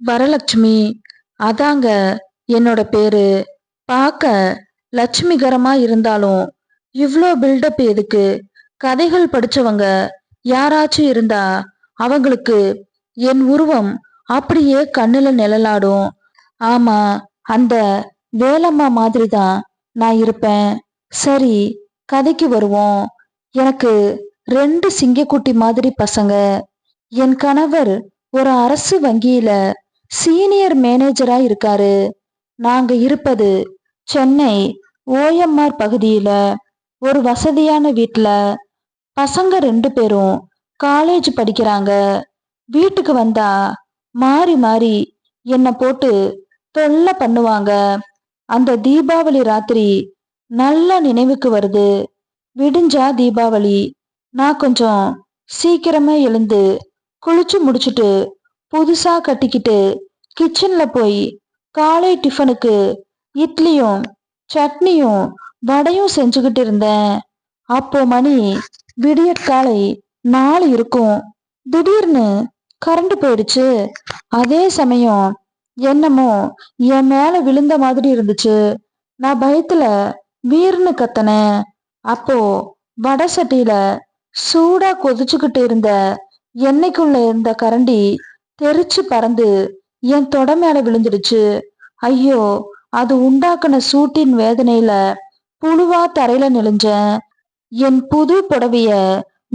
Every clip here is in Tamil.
வரலட்சுமி, அதாங்க என்னோட பேரு. பார்க்க லட்சுமிகரமா இருந்தாலும் இவ்ளோ பில்டப் எதுக்கு? கதைகள் படிச்சவங்க யாராச்சும் இருந்தா அவங்களுக்கு என் உருவம் அப்படியே கண்ணுல நிழலாடும். ஆமா, அந்த வேலம்மா மாதிரி தான் நான் இருப்பேன். சரி, கதைக்கு வருவோம். எனக்கு 2 சிங்கக்குட்டி மாதிரி பசங்க. என் கணவர் ஒரு அரசு வங்கியில சீனியர் மேனேஜரா இருக்காரு. நாங்க இருப்பது சென்னை ஓஎம்ஆர் பகுதியில ஒரு வசதியான வீட்ல. பசங்க 2 பேரும் காலேஜ் படிக்கிறாங்க. வீட்டுக்கு வந்தா மாறி மாறி என்ன போட்டு தொல்லை பண்ணுவாங்க. அந்த தீபாவளி ராத்திரி நல்ல நினைவுக்கு வருது. விடிஞ்சா தீபாவளி. நான் கொஞ்சம் சீக்கிரமா எழுந்து குளிச்சு முடிச்சுட்டு புதுசா கட்டிக்கிட்டு கிச்சன்ல போய் காலை டிஃபனுக்கு இட்லியும் சட்னியும் வடையும் செஞ்சுக்கிட்டு இருந்தேன். அப்போ மணி விடியற்காலை 4 இருக்கும். திடீர்னு கரண்ட் போயிடுச்சு. அதே சமயம் என்னமோ என் மேல விழுந்த மாதிரி இருந்துச்சு. நான் பயத்துல வீர்னு கத்தனேன். அப்போ வடை சட்டியில சூடா கொதிச்சுக்கிட்டு இருந்த எண்ணெய்க்குள்ள இருந்த கரண்டி தெரிச்சு பறந்து என் தொட மேல விழுந்துடுச்சு. ஐயோ, அது உண்டாக்குன சூட்டின் வேதனையில புழுவா தரையில நெளிஞ்சேன். என் புது புடவைய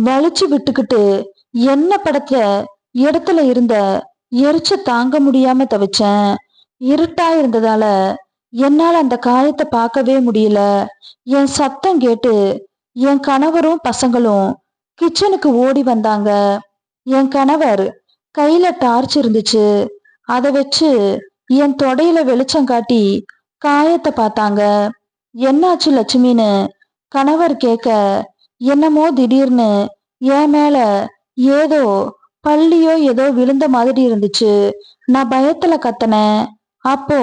வலிச்சு விட்டுக்கிட்டு என்ன படத்த இடத்துல இருந்த எரிச்ச தாங்க முடியாம தவிச்சேன். இருட்டா இருந்ததால என்னால அந்த காயத்தை பார்க்கவே முடியல. என் சத்தம் கேட்டு என் கணவரும் பசங்களும் கிச்சனுக்கு ஓடி வந்தாங்க. என் கணவர் கையில டார்ச் இருந்துச்சு. அதை வச்சு என் தொடையில வெளிச்சம் காட்டி காயத்தை பார்த்தாங்க. என்னாச்சு லட்சுமின்னு கணவர் கேட்க, என்னமோ திடீர்னு என் மேல ஏதோ பள்ளியோ ஏதோ விழுந்த மாதிரி இருந்துச்சு. நான் பயத்துல கத்தனேன். அப்போ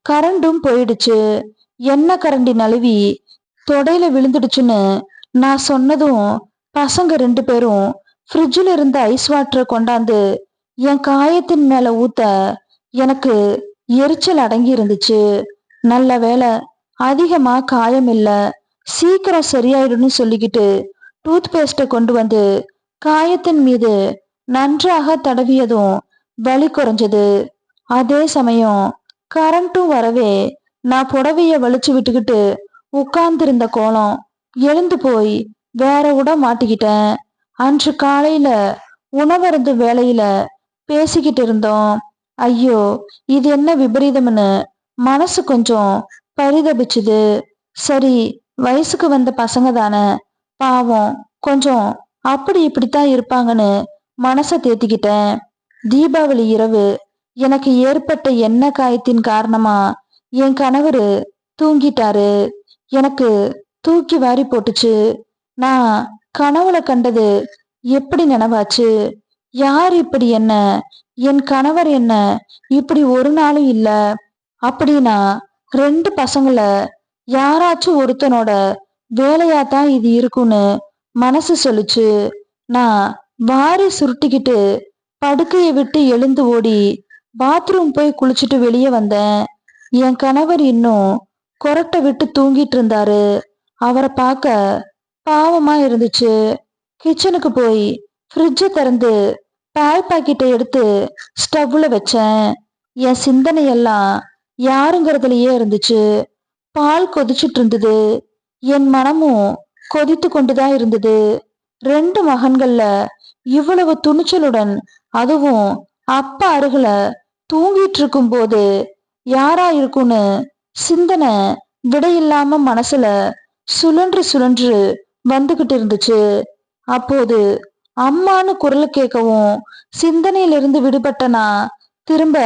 கரண்டும் போயிடுச்சு. எண்ணெய் கரண்டி நழுவி தொடையில விழுந்துடுச்சுன்னு நான் சொன்னதும் பசங்க 2 பேரும் ஃப்ரிட்ஜில் இருந்த ஐஸ் வாட்டரை கொண்டாந்து என் காயத்தின் மேல ஊத்த எனக்கு எரிச்சல் அடங்கி இருந்துச்சு. நல்ல வேளை அதிகமா காயம் இல்ல, சீக்கிரம் சரியாயிடும்னு சொல்லிக்கிட்டு டூத் பேஸ்ட கொண்டு வந்து காயத்தின் மீது நன்றாக தடவியதும் வலி குறைஞ்சது. அதே சமயம் கரண்ட்டும் வரவே நான் புடவைய வலிச்சு விட்டுக்கிட்டு உட்கார்ந்திருந்த கோலம் எழுந்து போய் வேற உட மாட்டிக்கிட்டேன். அன்று காலையில உணவருந்து வேலையில பேசிக்கிட்டு இருந்தோம். ஐயோ, இது என்ன விபரீதம்னு மனசு கொஞ்சம் பரிதபிச்சுது. சரி, வயசுக்கு வந்த பசங்க தானே, பாவம், கொஞ்சம் அப்படி இப்படித்தான் இருப்பாங்கன்னு மனசை தேத்திக்கிட்டேன். தீபாவளி இரவு எனக்கு ஏற்பட்ட எண்ணெய் காயத்தின் காரணமா என் கணவரு தூங்கிட்டாரு. எனக்கு தூக்கி வாரி போட்டுச்சு. நான் கனவுல கண்டது எப்படி நினைவாச்சு? யார் இப்படி என்ன, என் கணவர் என்ன இப்படி ஒரு நாளும் இல்ல அப்படின்னா 2 பசங்கள யாராச்சும் ஒருத்தனோட வேலையாத்தான் இது இருக்குன்னு மனசு சொல்லுச்சு. நான் வாரி சுருட்டிக்கிட்டு படுக்கையை விட்டு எழுந்து ஓடி பாத்ரூம் போய் குளிச்சுட்டு வெளியே வந்தேன். என் கணவர் இன்னும் கொரட்டை விட்டு தூங்கிட்டு இருந்தாரு. அவரை பார்க்க பாவமா இருந்துச்சு. கிச்சனுக்கு போய் ஃப்ரிட்ஜை திறந்து பால் பாக்கெட்டை எடுத்து ஸ்டவ்ல வச்சேன். என் சிந்தனையெல்லாம் யாருங்கிறதுலயே இருந்துச்சு. பால் கொதிச்சுட்டு இருந்தது. என் மனமும் கொதித்து கொண்டுதான் இருந்தது. 2 மகன்கள்ல இவ்வளவு துணிச்சலுடன், அதுவும் அப்பா அருகில தூங்கிட்டு இருக்கும் போது யாரா இருக்கும்னு சிந்தனை விடையில்லாம மனசுல சுழன்று சுழன்று வந்துகிட்டு இருந்துச்சு. அப்போது அம்மானு குரல் கேட்கவும் சிந்தனையிலிருந்து விடுபட்டனா திரும்ப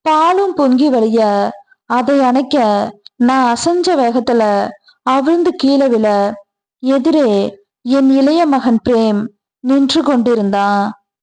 பாலும் பொங்கி வழிய அதை அணைக்க நான் அசஞ்ச வேகத்துல அவிழ்ந்து கீழே விழ எதிரே என் இளைய மகன் பிரேம் நின்று கொண்டிருந்தான்.